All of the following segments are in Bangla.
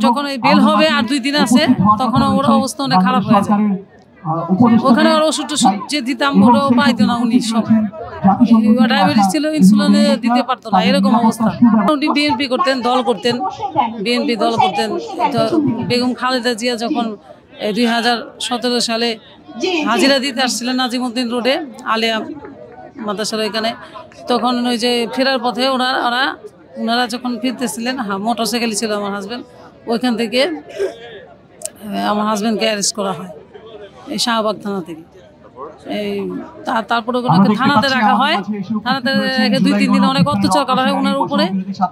যখন এই বেল হবে আর 2 দিন আছে তখন ওর অবস্থা অনেক খারাপ হয়ে যায়। ওখানে ওর ওষুধ যে দিতাম ওরাও পাইতো না, উনি সব ডায়াবেটিস ছিল, ইনসুলিন দিতে পারতো না, এরকম অবস্থা। উনি বিএনপি করতেন, দল করতেন, বিএনপি দল করতেন। বেগম খালেদা জিয়া যখন 2017 সালে হাজিরা দিতে আসছিলেন নাজিমউদ্দিন রোডে আলিয়া মাদ্রাসার এখানে, তখন ওই যে ফেরার পথে ওনারা যখন ফিরতেছিলেন, মোটরসাইকেলই ছিল আমার হাজব্যান্ড, ওইখান থেকে আমার হাজব্যান্ডকে অ্যারেস্ট করা হয় এই শাহবাগ থানা থেকে। তারপরে ওনাকে থানাতে রাখা হয়, থানাতে রেখে 2-3 দিন অনেক অত্যাচার করা হয় ওনার উপরে।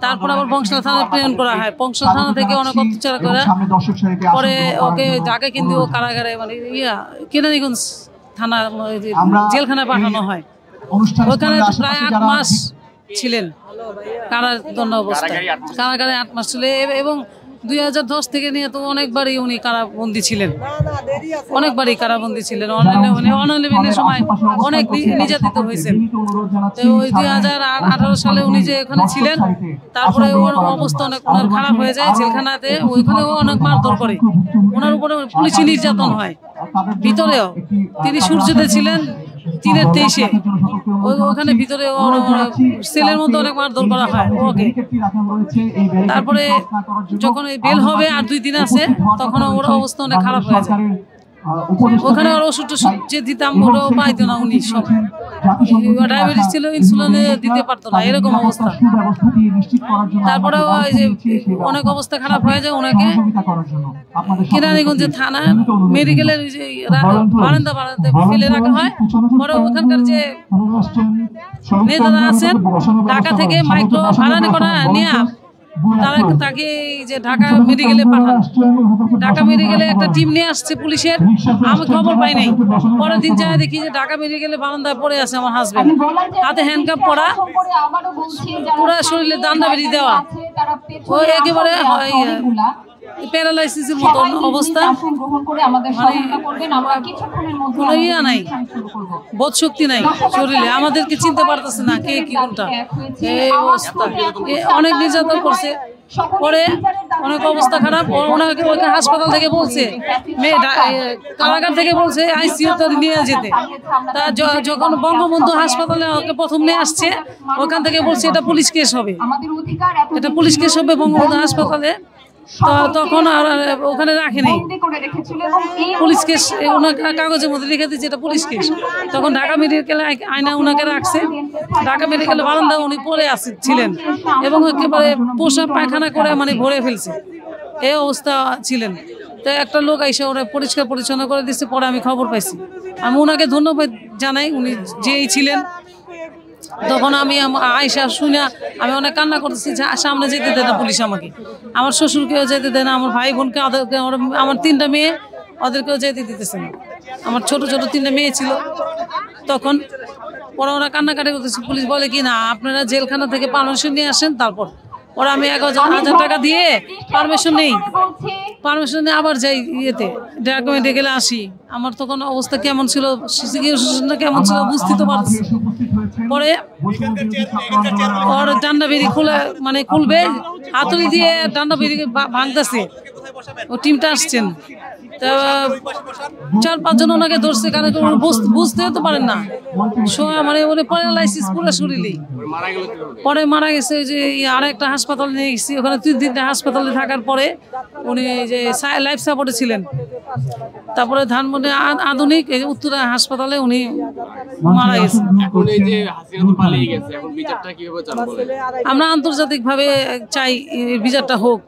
তারপর আবার বংশাল থানায় প্রেরণ করা হয়, বংশাল থানা থেকে অনেক অত্যাচার করা পরে ওকে ঢাকা কিন্তু কারাগারে মানে কেরানীগঞ্জ থানা জেলখানায় পাঠানো হয়। ওখানে প্রায় 8 মাস ছিলেন কারাদণ্ড অবস্থায়, কারাগারে 8 মাস ছিল। এবং 2010 থেকে নিয়ে তো অনেকবারই উনি কারাবন্দী ছিলেন, অনেকবারই কারাবন্দী ছিলেন। অনলিভিনের সময় অনেক নির্যাতিত হয়েছেন। তো ওই 2018 সালে উনি যে এখানে ছিলেন, তারপরে ওর অবস্থা অনেক ওনার খারাপ হয়ে যায় জেলখানাতে। ওইখানেও অনেক মারধর করে, ওনার উপরে পুলিশি নির্যাতন হয় ভিতরেও। তিনি সূর্যতে ছিলেন 3-23-এ, ওখানে ভিতরে সেলের মধ্যে অনেক মারধর করা হয় ওকে। তারপরে যখন এই বেল হবে আর 2 দিন আছে তখন ওর অবস্থা অনেক খারাপ হয়ে যায়। ওখানে ওর ওষুধ যে দিতাম ওরাও পাইতো না, উনি সব ডায়াবেটিস ছিল, ইনসুলিন দিতে পারতো না, এরকম অবস্থা। তারপরে ওই যে অনেক অবস্থা খারাপ হয়ে যায়, ওনাকে কেরানীগঞ্জের থানা মেডিকেলের বারান্দাতে ফেলে রাখা হয়। পরে ওখানকার যে নেতারা আছেন ঢাকা থেকে মাইক্রো ভাড়া করা নিয়ে তাকে যে ঢাকা মেডিকেলে পাঠান। ঢাকা মেডিকেলে একটা টিম নিয়ে আসছে পুলিশের, আমি খবর পাই নাই। পরের দিন যাই দেখি যে ঢাকা মেডিকেলে বারান্দায় পড়ে আছে আমার হাজবেন্ড, হাতে হ্যান্ডকাপ পরা, পুরো শরীরে দান্ডা বেরিয়ে দেওয়া, ওই একেবারে প্যারালাইসিসের মতো অবস্থা, কোনো ইয়া নাই, বোধ শক্তি নাই শরীরে, আমাদেরকে চিনতে পারতেছে না কে কি কোনটা, এই অবস্থা। অনেক নির্যাতন করছে, পরে অনেক অবস্থা খারাপ। ওনাকে ওইখানে হাসপাতাল থেকে বলছে, কারাগার থেকে বলছে আইসিইউতে নিয়ে যেতে। তা যখন বঙ্গবন্ধু হাসপাতালে ওকে প্রথম নিয়ে আসছে, ওখান থেকে বলছে এটা পুলিশ কেস হবে, এটা পুলিশ কেস হবে বঙ্গবন্ধু হাসপাতালে। তখন আর ওখানে রাখেনি, পুলিশ কেস ওনার কাগজের মধ্যে লিখে দিচ্ছে এটা পুলিশ কেস। তখন ঢাকা মেডিকেলে আয়না ওনাকে রাখছে, ঢাকা মেডিকেলে বারান্দা উনি পড়ে ছিলেন এবং একেবারে পোশাক পায়খানা করে মানে ভরে ফেলছে, এই অবস্থা ছিলেন। তো একটা লোক এসে ওরা পরিষ্কার পরিচ্ছন্ন করে দিচ্ছে। পরে আমি খবর পাইছি, আমি ওনাকে ধন্যবাদ জানাই, উনি যেই ছিলেন। তখন আমি আয়সা শুনে আমি অনেক কান্না করতেছি, সামনে যেতে দেয় না পুলিশ আমাকে, আমার শ্বশুরকেও যেতে দেয় না, আমার ভাই বোনকে, আমার 3টা মেয়ে, ওদেরকেও যেতে দিতেছে না। আমার ছোট ছোট 3টা মেয়ে ছিল তখন। পরে ওরা কান্নাকাটি করতেছে, পুলিশ বলে কি না আপনারা জেলখানা থেকে পারমিশন নিয়ে আসেন। তারপর ওরা আমি 1000 টাকা দিয়ে পারমিশন নেই, পারমিশন নিয়ে আবার যাই ইয়েতে ঢাকা মেডিকেলে আসি। আমার তখন অবস্থা কেমন ছিল, সিচুয়েশনটা কেমন ছিল বুঝতে তো পারছি। পরে ওর ডান্ডা বেরি খুলবে, হাতুড়ি দিয়ে ডান্ডা বেরি ভাঙতেছে, ও টিমটা আসছেন। তা 4-5 জন ওনাকে ধরছে, কারণ বুঝতেও তো পারেন না, মানে ওরে প্যারালাইসিস পুরো শরীরে। পরে মারা গেছে যে আরেকটা হাসপাতালে নিয়ে গেছি, ওখানে 3 দিন হাসপাতালে থাকার পরে উনি যে লাইফ সাপোর্টে ছিলেন। তারপরে ধানমন্ডি আধুনিক এই উত্তরা হাসপাতালে উনি মারা গেছেন। আমরা আন্তর্জাতিকভাবে চাই বিচারটা হোক।